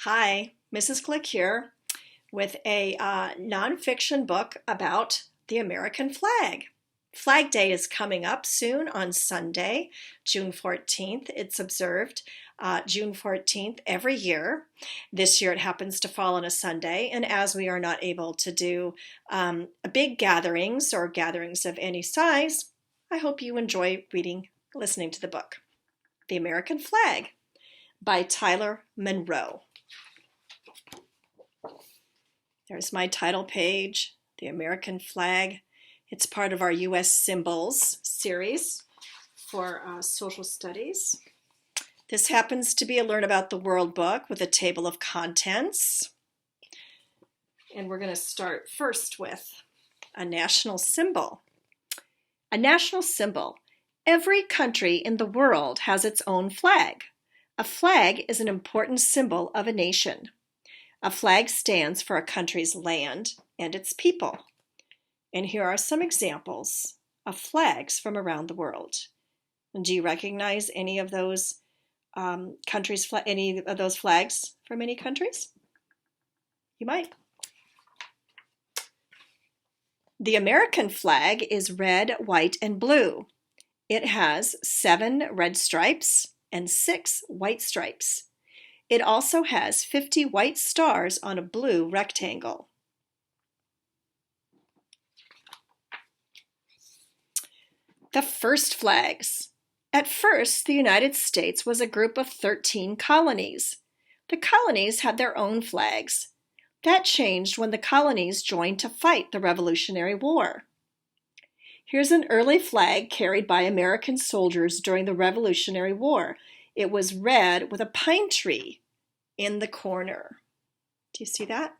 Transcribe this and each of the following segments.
Hi, Mrs. Glick here with a nonfiction book about the American flag. Flag Day is coming up soon on Sunday, June 14th. It's observed June 14th every year. This year it happens to fall on a Sunday, and as we are not able to do big gatherings or gatherings of any size, I hope you enjoy listening to the book, The American Flag by Tyler Monroe. There's my title page, The American Flag. It's part of our U.S. Symbols series for social studies. This happens to be a Learn About the World book with a table of contents. And we're going to start first with a national symbol. A national symbol. Every country in the world has its own flag. A flag is an important symbol of a nation. A flag stands for a country's land and its people. And here are some examples of flags from around the world. Do you recognize any of those any of those flags from any countries? You might. The American flag is red, white, and blue. It has 7 red stripes and 6 white stripes. It also has 50 white stars on a blue rectangle. The first flags. At first, the United States was a group of 13 colonies. The colonies had their own flags. That changed when the colonies joined to fight the Revolutionary War. Here's an early flag carried by American soldiers during the Revolutionary War. It was red with a pine tree in the corner. Do you see that?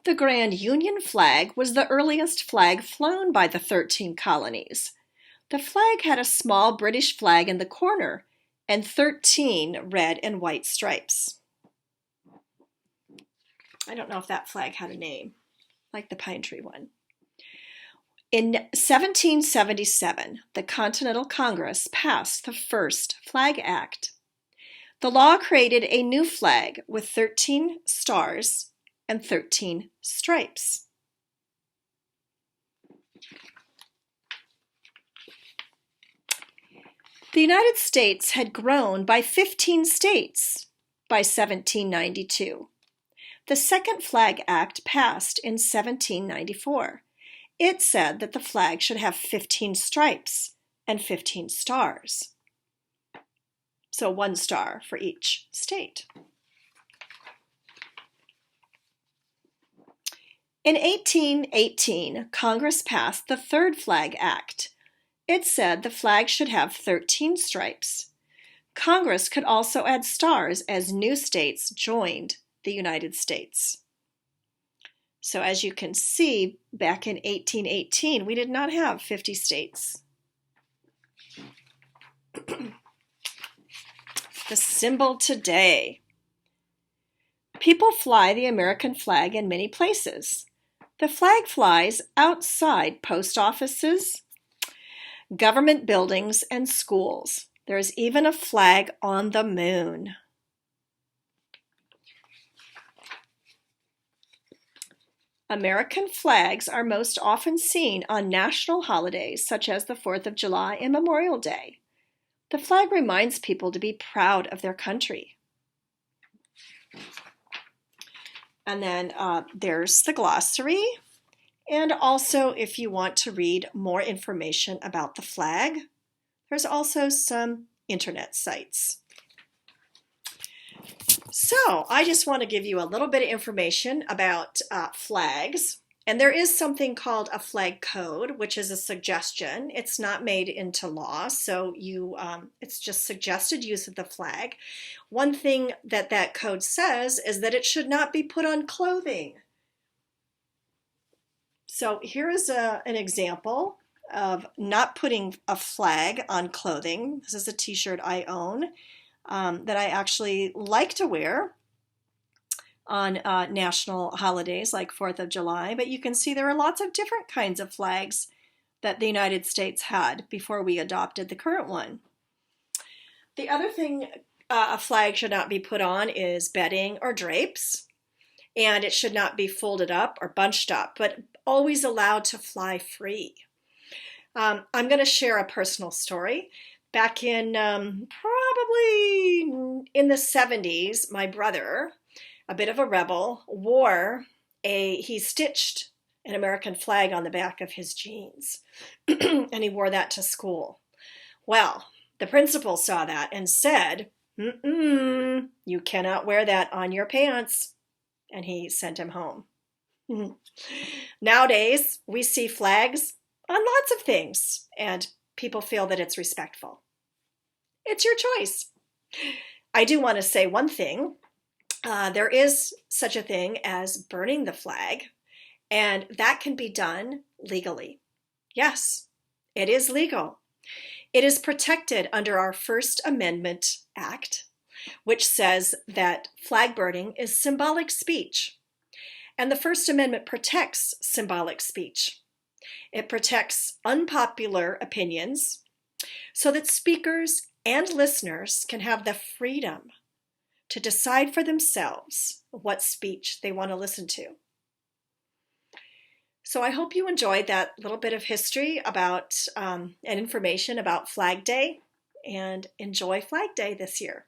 The Grand Union flag was the earliest flag flown by the 13 colonies. The flag had a small British flag in the corner and 13 red and white stripes. I don't know if that flag had a name, like the pine tree one. In 1777, the Continental Congress passed the first Flag Act. The law created a new flag with 13 stars and 13 stripes. The United States had grown by 15 states by 1792. The second Flag Act passed in 1794. It said that the flag should have 15 stripes and 15 stars. So 1 star for each state. In 1818, Congress passed the third Flag Act. It said the flag should have 13 stripes. Congress could also add stars as new states joined the United States. So as you can see, back in 1818, we did not have 50 states. The symbol today. People fly the American flag in many places. The flag flies outside post offices, government buildings, and schools. There's even a flag on the moon. American flags are most often seen on national holidays such as the 4th of July and Memorial Day. The flag reminds people to be proud of their country. And then there's the glossary. And also, if you want to read more information about the flag, there's also some internet sites. So I just want to give you a little bit of information about flags. And there is something called a flag code, which is a suggestion. It's not made into law, so it's just suggested use of the flag. One thing that code says is that it should not be put on clothing. So here is an example of not putting a flag on clothing. This is a t-shirt I own. That I actually like to wear on national holidays like 4th of July, but you can see there are lots of different kinds of flags that the United States had before we adopted the current one. The other thing a flag should not be put on is bedding or drapes, and it should not be folded up or bunched up, but always allowed to fly free. I'm going to share a personal story. Back in probably in the 70s, my brother, a bit of a rebel, he stitched an American flag on the back of his jeans, and he wore that to school. Well, the principal saw that and said, you cannot wear that on your pants, and he sent him home. Nowadays, we see flags on lots of things, and people feel that it's respectful. It's your choice. I do want to say one thing. There is such a thing as burning the flag, and that can be done legally. Yes, it is legal. It is protected under our First Amendment Act, which says that flag burning is symbolic speech. And the First Amendment protects symbolic speech. It protects unpopular opinions so that speakers and listeners can have the freedom to decide for themselves what speech they want to listen to. So I hope you enjoyed that little bit of history about and information about Flag Day, and enjoy Flag Day this year.